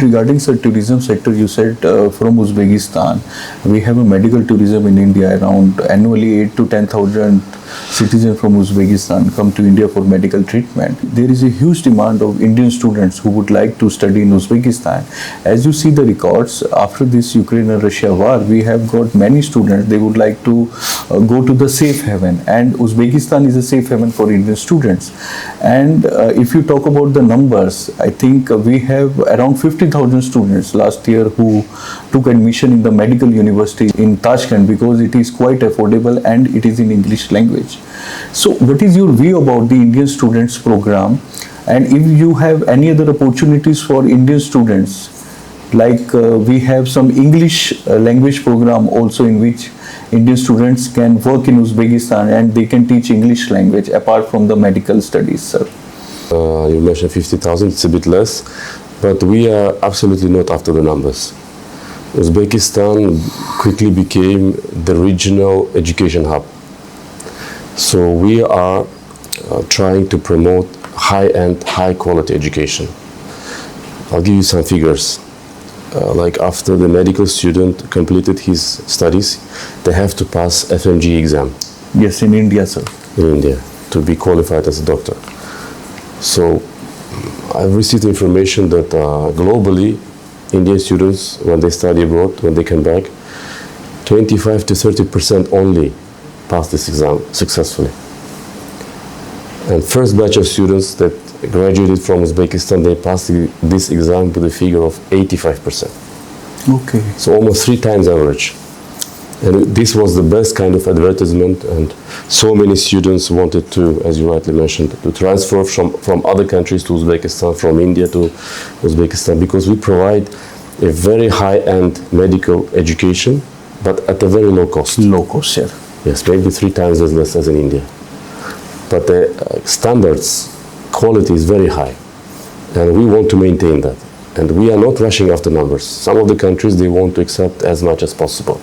Regarding the tourism sector, you said from Uzbekistan, we have a medical tourism in India. Around annually 8 to 10,000 citizens from Uzbekistan come to India for medical treatment. There is a huge demand of Indian students who would like to study in Uzbekistan. As you see the records, after this Ukraine and Russia war, we have got many students. They would like to go to the safe haven, and Uzbekistan is a safe haven for Indian students. And if you talk about the numbers, I think we have around 50,000 students last year who took admission in the medical university in Tashkent because it is quite affordable and it is in English language. So what is your view about the Indian students program, and if you have any other opportunities for Indian students, like we have some English language program also in which Indian students can work in Uzbekistan and they can teach English language apart from the medical studies, sir? You mentioned 50,000, it's a bit less, but we are absolutely not after the numbers. Uzbekistan quickly became the regional education hub. So we are trying to promote high-end, high-quality education. I'll give you some figures. Like after the medical student completed his studies, they have to pass FMG exam. Yes, in India, sir. In India, to be qualified as a doctor. So I've received information that globally, Indian students, when they study abroad, when they come back, 25 to 30% only pass this exam successfully. And first batch of students that graduated from Uzbekistan, they passed this exam with a figure of 85%. Okay. So almost 3 times average. And this was the best kind of advertisement, and so many students wanted to, as you rightly mentioned, to transfer from other countries to Uzbekistan, from India to Uzbekistan, because we provide a very high-end medical education, but at a very low cost. Low cost, yeah. Yes, maybe 3 times as less as in India. But the standards, quality is very high, and we want to maintain that. And we are not rushing after numbers. Some of the countries, they want to accept as much as possible.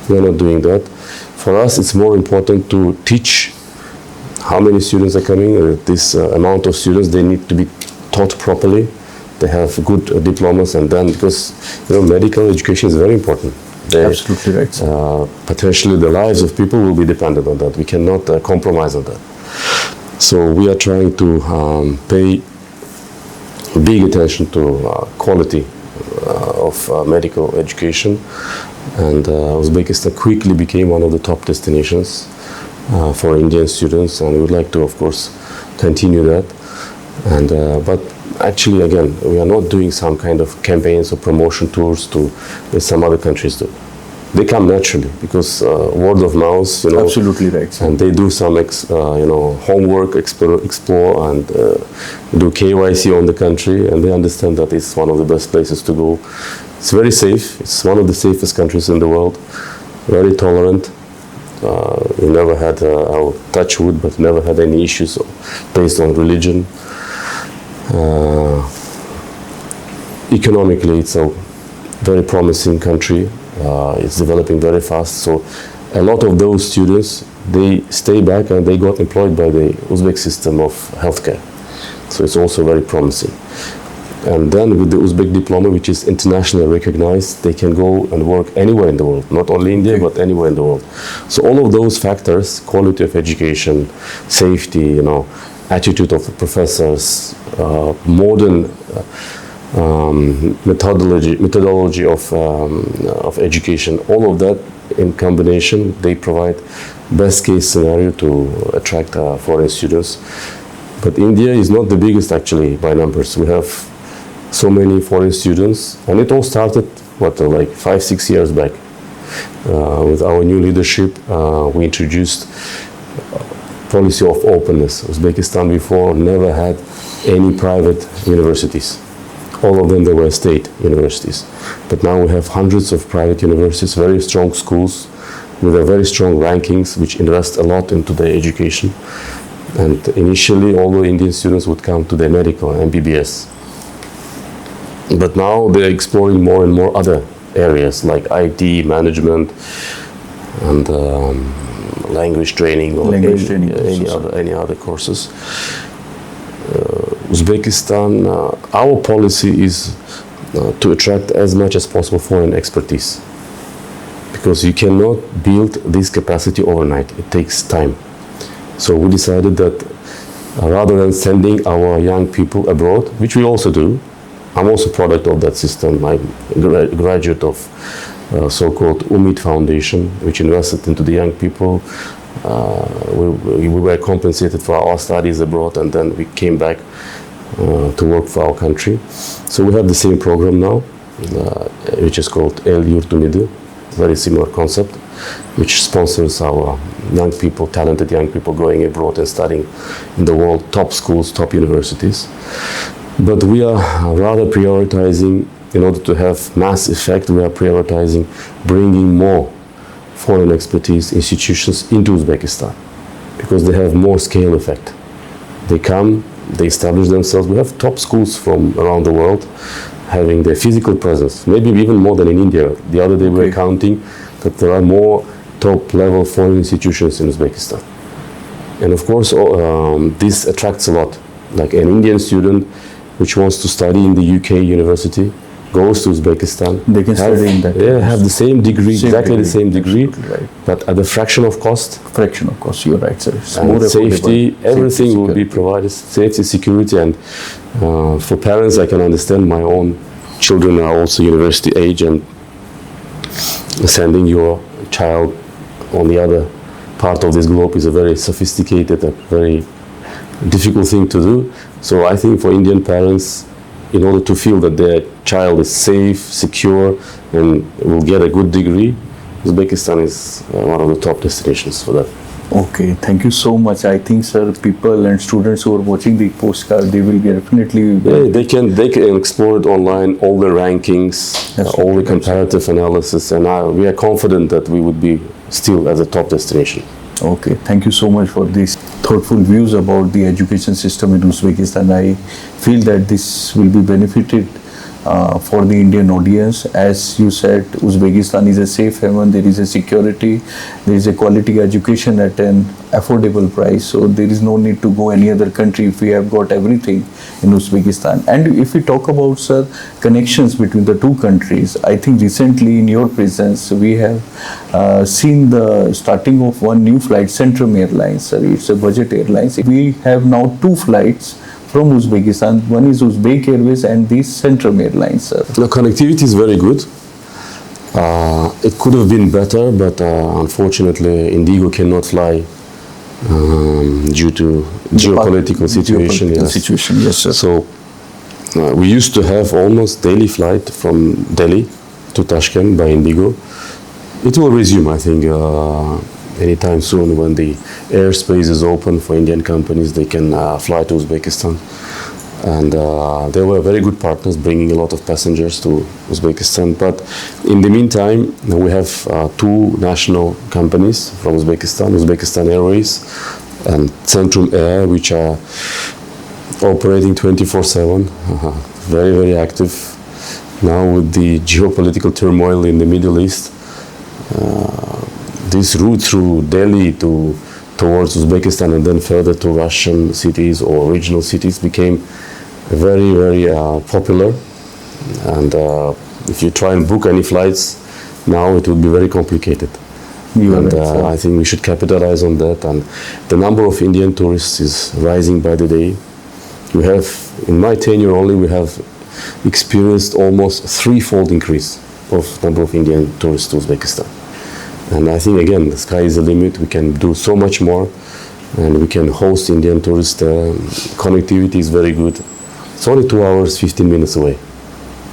We are not doing that. For us, it's more important to teach how many students are coming. This amount of students, they need to be taught properly. They have good diplomas, and then, because medical education is very important. Absolutely right. Potentially, the lives of people will be dependent on that. We cannot compromise on that. So we are trying to pay big attention to quality of medical education, and Uzbekistan quickly became one of the top destinations for Indian students, and we would like to, of course, continue that. And but actually, again, we are not doing some kind of campaigns or promotion tours as some other countries do. They come naturally because word of mouth, Absolutely right, sir. And they do some homework, explore, and do KYC on the country, and they understand that it's one of the best places to go. It's very safe. It's one of the safest countries in the world. Very tolerant. We never had, I'll touch wood, but never had any issues based on religion. Economically, it's a very promising country. It's developing very fast. So a lot of those students, they stay back and they got employed by the Uzbek system of healthcare. So it's also very promising. And then with the Uzbek diploma, which is internationally recognized, they can go and work anywhere in the world, not only India, but anywhere in the world. So all of those factors, quality of education, safety, attitude of the professors, modern methodology of education, all of that in combination, they provide best case scenario to attract foreign students. But India is not the biggest actually by numbers. We have so many foreign students, and it all started like 5-6 years back. With our new leadership, we introduced policy of openness. Uzbekistan before never had any private universities. All of them, they were state universities. But now we have hundreds of private universities, very strong schools with a very strong rankings, which invest a lot into their education. And initially, all the Indian students would come to the medical MBBS. But now they're exploring more and more other areas like IT, management, and language training, or any other courses. Uzbekistan, our policy is to attract as much as possible foreign expertise, because you cannot build this capacity overnight. It takes time. So we decided that rather than sending our young people abroad, which we also do, I'm also a product of that system. I'm a graduate of so-called UMID Foundation, which invested into the young people. We were compensated for our studies abroad, and then we came back to work for our country. So we have the same program now, which is called El Yurtumidi, very similar concept, which sponsors our young people, talented young people going abroad and studying in the world, top schools, top universities. But we are rather prioritizing, in order to have mass effect, we are prioritizing bringing more foreign expertise institutions into Uzbekistan, because they have more scale effect. They come, they establish themselves. We have top schools from around the world having their physical presence, maybe even more than in India. The other day we were counting that there are more top level foreign institutions in Uzbekistan. And of course, this attracts a lot. Like an Indian student which wants to study in the UK university goes to Uzbekistan. They can study in that. Yeah, have the same degree, exactly the same degree, right. but at a fraction of cost. Fraction of cost, you're right, sir. It's And more safety, affordable. everything Safety, will be security. provided, safety, security, and for parents, I can understand. My own children are also university age, and sending your child on the other part of this globe is a very sophisticated and very difficult thing to do. So I think for Indian parents, in order to feel that their child is safe, secure, and will get a good degree, Uzbekistan is one of the top destinations for that. Okay, thank you so much. I think, sir, people and students who are watching the postcard, they will definitely. Yeah, they can explore it online, all the rankings, all the comparative analysis, and we are confident that we would be still as a top destination. Okay, thank you so much for these thoughtful views about the education system in Uzbekistan. I feel that this will be benefited for the Indian audience. As you said, Uzbekistan is a safe haven, there is a security, there is a quality education at an affordable price, so there is no need to go any other country if we have got everything in Uzbekistan. And if we talk about, sir, connections between the two countries, I think recently in your presence we have seen the starting of one new flight, Centrum Airlines, sir. It's a budget airlines. We have now two flights from Uzbekistan. One is Uzbek Airways and this Centrum Airlines, sir. The connectivity is very good. It could have been better, but unfortunately Indigo cannot fly due to geopolitical situation. Geopolitical situation, yes, sir. So we used to have almost daily flight from Delhi to Tashkent by Indigo. It will resume, I think, anytime soon. When the airspace is open for Indian companies, they can fly to Uzbekistan. And they were very good partners, bringing a lot of passengers to Uzbekistan. But in the meantime, we have two national companies from Uzbekistan, Uzbekistan Airways and Centrum Air, which are operating 24/7, very, very active. Now with the geopolitical turmoil in the Middle East, this route through Delhi towards Uzbekistan and then further to Russian cities or regional cities became very, very popular. And if you try and book any flights now, it would be very complicated. And I think we should capitalize on that. And the number of Indian tourists is rising by the day. We have, in my tenure only, we have experienced almost threefold increase of number of Indian tourists to Uzbekistan. And I think, again, the sky is the limit. We can do so much more, and we can host Indian tourists there. Connectivity is very good. It's only 2 hours, 15 minutes away.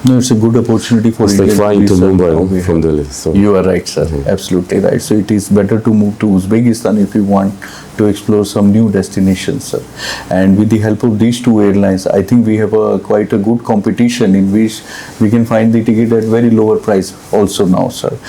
No, it's a good opportunity for It's like Indian flying to tourists, Mumbai from Delhi. So. You are right, sir. Absolutely right. So it is better to move to Uzbekistan if you want to explore some new destinations, sir. And with the help of these two airlines, I think we have quite a good competition in which we can find the ticket at very lower price also now, sir.